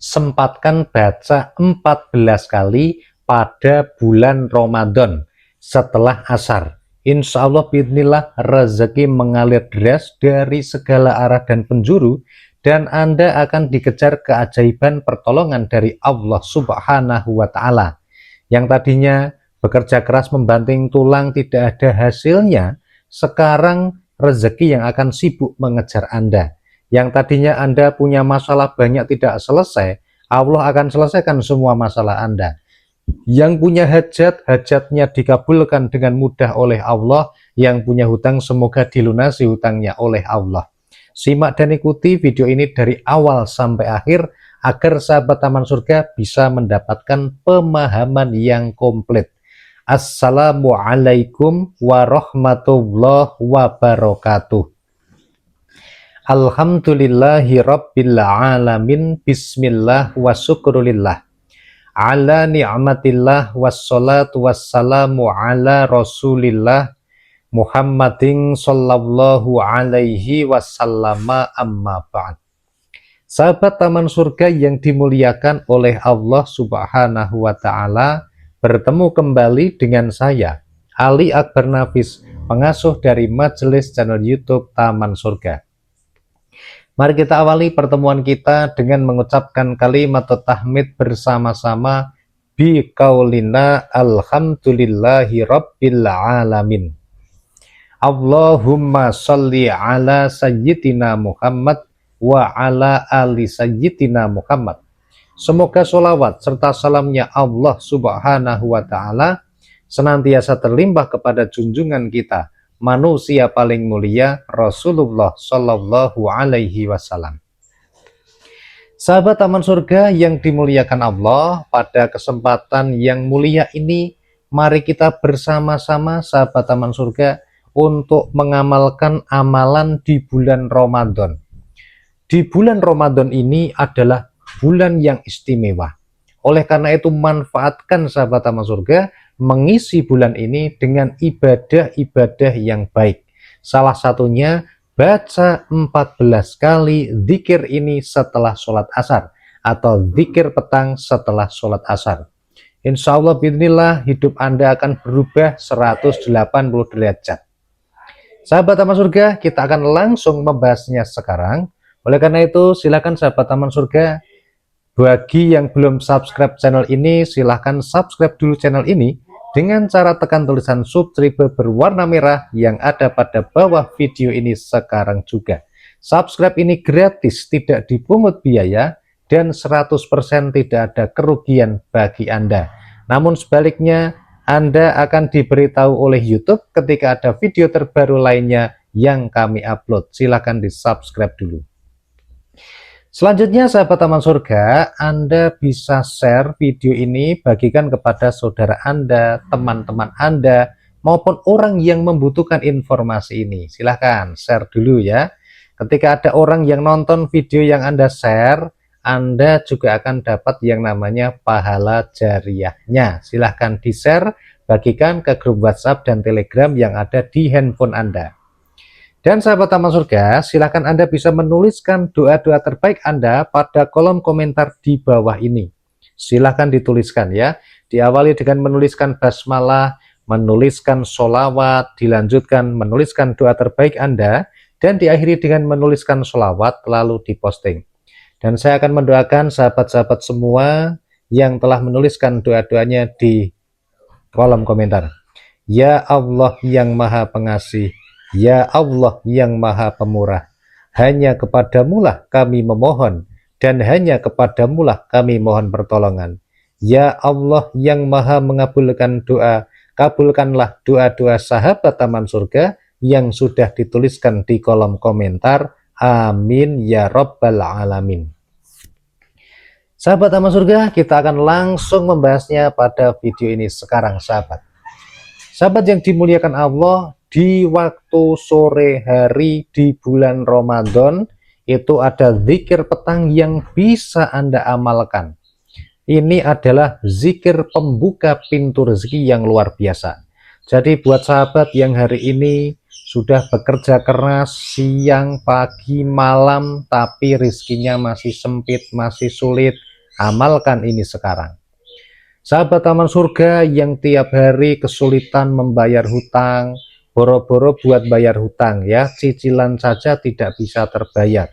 sempatkan baca 14 kali pada bulan Ramadan setelah asar. Insya Allah bismillah rezeki mengalir deras dari segala arah dan penjuru, dan Anda akan dikejar keajaiban pertolongan dari Allah Subhanahu wa Ta'ala. Yang tadinya bekerja keras membanting tulang tidak ada hasilnya, sekarang rezeki yang akan sibuk mengejar Anda. Yang tadinya Anda punya masalah banyak tidak selesai, Allah akan selesaikan semua masalah Anda. Yang punya hajat, hajatnya dikabulkan dengan mudah oleh Allah. Yang punya hutang, semoga dilunasi hutangnya oleh Allah. Simak dan ikuti video ini dari awal sampai akhir, agar sahabat Taman Surga bisa mendapatkan pemahaman yang komplit. Assalamualaikum warahmatullahi wabarakatuh. Alhamdulillahi rabbil alamin. Bismillah wa syukrulillah ala ni'matillah wassalatu wassalamu ala rasulillah Muhammadin sallallahu alaihi wasallama, amma ba'd. Sahabat Taman Surga yang dimuliakan oleh Allah Subhanahu wa Ta'ala, bertemu kembali dengan saya Ali Akbar Nafis, pengasuh dari majelis channel YouTube Taman Surga. Mari kita awali pertemuan kita dengan mengucapkan kalimat tahmid bersama-sama biqaulina alhamdulillahi rabbil alamin. Allahumma sholli ala sayyidina Muhammad wa ala ali sayyidina Muhammad. Semoga sholawat serta salamnya Allah Subhanahu wa Ta'ala senantiasa terlimpah kepada junjungan kita, manusia paling mulia, Rasulullah Shallallahu Alaihi Wasallam. Sahabat Taman Surga yang dimuliakan Allah, pada kesempatan yang mulia ini, mari kita bersama-sama sahabat Taman Surga untuk mengamalkan amalan di bulan Ramadan. Di bulan Ramadan ini adalah bulan yang istimewa. Oleh karena itu, manfaatkan sahabat Taman Surga mengisi bulan ini dengan ibadah-ibadah yang baik. Salah satunya baca 14 kali zikir ini setelah sholat asar, atau zikir petang setelah sholat asar. Insya Allah bismillah hidup Anda akan berubah 180 derajat. Sahabat Taman Surga, kita akan langsung membahasnya sekarang. Oleh karena itu, silakan sahabat Taman Surga, bagi yang belum subscribe channel ini, silahkan subscribe dulu channel ini dengan cara tekan tulisan subscribe berwarna merah yang ada pada bawah video ini sekarang juga. Subscribe ini gratis, tidak dipungut biaya, dan 100% tidak ada kerugian bagi Anda. Namun sebaliknya, Anda akan diberitahu oleh YouTube ketika ada video terbaru lainnya yang kami upload. Silahkan di subscribe dulu. Selanjutnya sahabat Taman Surga, Anda bisa share video ini, bagikan kepada saudara Anda, teman-teman Anda, maupun orang yang membutuhkan informasi ini. Silahkan share dulu ya. Ketika ada orang yang nonton video yang Anda share, Anda juga akan dapat yang namanya pahala jariahnya. Silahkan di share, bagikan ke grup WhatsApp dan Telegram yang ada di handphone Anda. Dan sahabat Taman Surga, silahkan Anda bisa menuliskan doa-doa terbaik Anda pada kolom komentar di bawah ini. Silahkan dituliskan ya. Diawali dengan menuliskan basmalah, menuliskan sholawat, dilanjutkan menuliskan doa terbaik Anda, dan diakhiri dengan menuliskan sholawat lalu diposting. Dan saya akan mendoakan sahabat-sahabat semua yang telah menuliskan doa-doanya di kolom komentar. Ya Allah yang Maha Pengasih, ya Allah yang Maha Pemurah, hanya kepadamulah kami memohon, dan hanya kepadamulah kami mohon pertolongan. Ya Allah yang Maha mengabulkan doa, kabulkanlah doa-doa sahabat Taman Surga yang sudah dituliskan di kolom komentar. Amin ya Rabbal Alamin. Sahabat Taman Surga, kita akan langsung membahasnya pada video ini sekarang sahabat. Sahabat yang dimuliakan Allah, di waktu sore hari di bulan Ramadan itu ada zikir petang yang bisa Anda amalkan. Ini adalah zikir pembuka pintu rezeki yang luar biasa. Jadi buat sahabat yang hari ini sudah bekerja keras siang, pagi, malam, tapi rezekinya masih sempit, masih sulit, Amalkan ini sekarang. Sahabat taman surga yang tiap hari kesulitan membayar hutang, boro-boro buat bayar hutang ya, cicilan saja tidak bisa terbayar,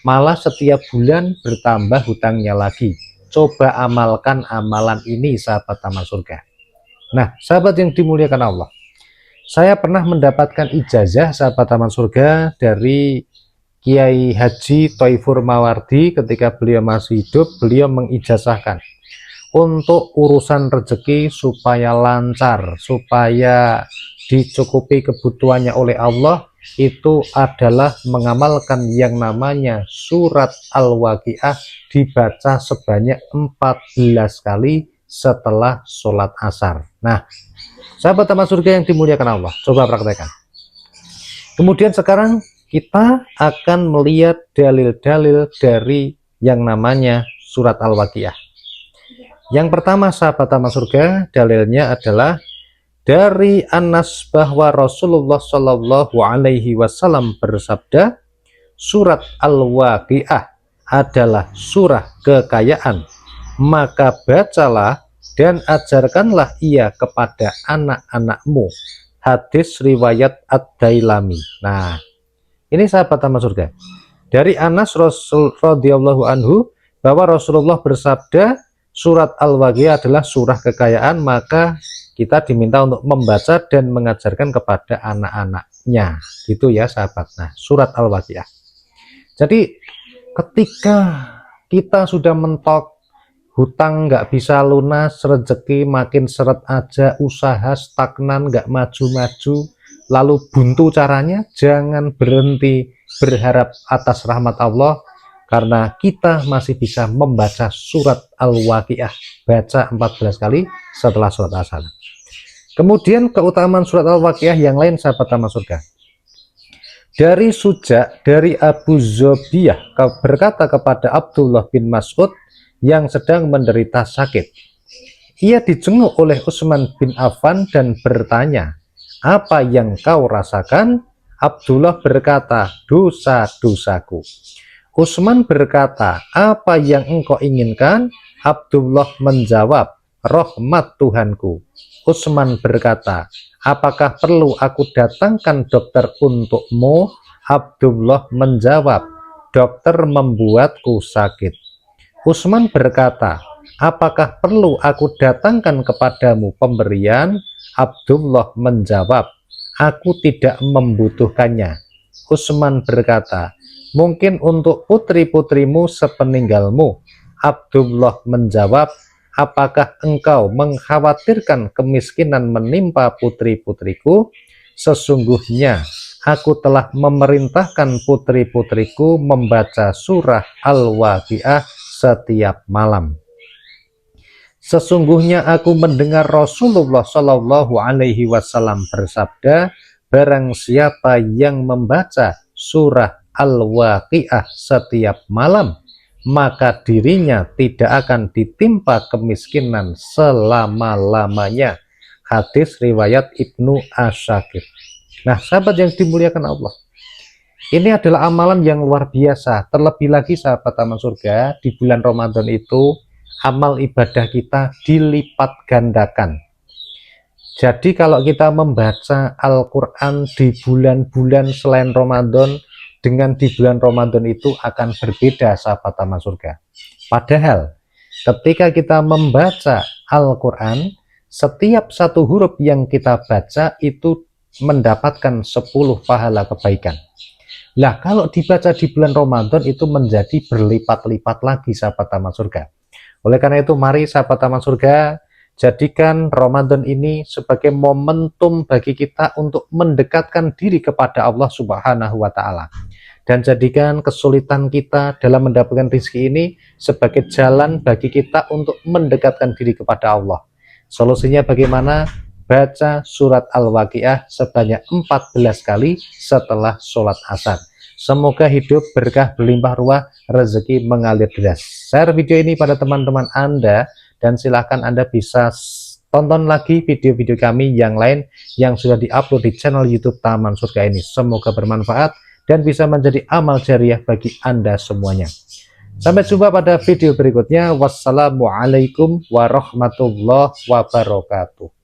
malah setiap bulan bertambah hutangnya lagi. Coba amalkan amalan ini sahabat taman surga. Nah sahabat yang dimuliakan Allah, saya pernah mendapatkan ijazah sahabat taman surga dari Kiai Haji Thaifur Mawardi. Ketika beliau masih hidup, beliau mengijazahkan untuk urusan rezeki supaya lancar, supaya dicukupi kebutuhannya oleh Allah, itu adalah mengamalkan yang namanya surat Al-Waqiah, dibaca sebanyak 14 kali setelah sholat asar. Nah sahabat taman surga yang dimuliakan Allah, coba praktekkan. Kemudian sekarang kita akan melihat dalil-dalil dari yang namanya surat Al-Waqiah. Yang pertama sahabat taman surga, dalilnya adalah dari Anas bahwa Rasulullah Shallallahu Alaihi Wasallam bersabda, surat Al-Waqiah adalah surah kekayaan, maka bacalah dan ajarkanlah ia kepada anak-anakmu. Hadis riwayat Ad-Dailami. Nah ini sahabat taman surga, dari Anas radhiyallahu anhu bahwa Rasulullah bersabda, surat Al-Waqiah adalah surah kekayaan, maka kita diminta untuk membaca dan mengajarkan kepada anak-anaknya, gitu ya sahabat. Nah surat Al-Waqiah. Jadi ketika kita sudah mentok, hutang nggak bisa lunas, rezeki makin seret aja, usaha stagnan nggak maju-maju, lalu buntu caranya, jangan berhenti berharap atas rahmat Allah, karena kita masih bisa membaca surat Al-Waqiah, baca 14 kali setelah sholat asar. Kemudian keutamaan surat Al-Waqiah yang lain sahabat taman surga, dari Suja, dari Abu Zobiyah berkata kepada Abdullah bin Mas'ud yang sedang menderita sakit. Ia dijenguk oleh Utsman bin Affan dan bertanya, apa yang kau rasakan? Abdullah berkata, dosa-dosaku. Utsman berkata, apa yang engkau inginkan? Abdullah menjawab, rahmat Tuhanku. Utsman berkata, apakah perlu aku datangkan dokter untukmu? Abdullah menjawab, dokter membuatku sakit. Utsman berkata, apakah perlu aku datangkan kepadamu pemberian? Abdullah menjawab, aku tidak membutuhkannya. Utsman berkata, mungkin untuk putri-putrimu sepeninggalmu. Abdullah menjawab, apakah engkau mengkhawatirkan kemiskinan menimpa putri-putriku? Sesungguhnya aku telah memerintahkan putri-putriku membaca surah Al-Waqiah setiap malam. Sesungguhnya aku mendengar Rasulullah Shallallahu Alaihi Wasallam bersabda, barang siapa yang membaca surah Al-Waqiah setiap malam, maka dirinya tidak akan ditimpa kemiskinan selama-lamanya. Hadis riwayat Ibnu Asyakir. Nah sahabat yang dimuliakan Allah, ini adalah amalan yang luar biasa. Terlebih lagi sahabat taman surga, di bulan Ramadan itu amal ibadah kita dilipat gandakan. Jadi kalau kita membaca Al-Quran di bulan-bulan selain Ramadan dengan di bulan Ramadan itu akan berbeda sahabat taman surga. Padahal ketika kita membaca Al-Quran, setiap satu huruf yang kita baca itu mendapatkan 10 pahala kebaikan. Nah kalau dibaca di bulan Ramadan itu menjadi berlipat-lipat lagi sahabat taman surga. Oleh karena itu mari sahabat taman surga, jadikan Ramadan ini sebagai momentum bagi kita untuk mendekatkan diri kepada Allah Subhanahu wa Ta'ala, dan jadikan kesulitan kita dalam mendapatkan rezeki ini sebagai jalan bagi kita untuk mendekatkan diri kepada Allah. Solusinya bagaimana? Baca surat Al-Waqiah sebanyak 14 kali setelah sholat asar. Semoga hidup berkah, berlimpah ruah, rezeki mengalir deras. Share video ini pada teman-teman Anda, dan silahkan Anda bisa tonton lagi video-video kami yang lain yang sudah diupload di channel YouTube Taman Surga ini. Semoga bermanfaat dan bisa menjadi amal jariah bagi Anda semuanya. Sampai jumpa pada video berikutnya. Wassalamualaikum warahmatullahi wabarakatuh.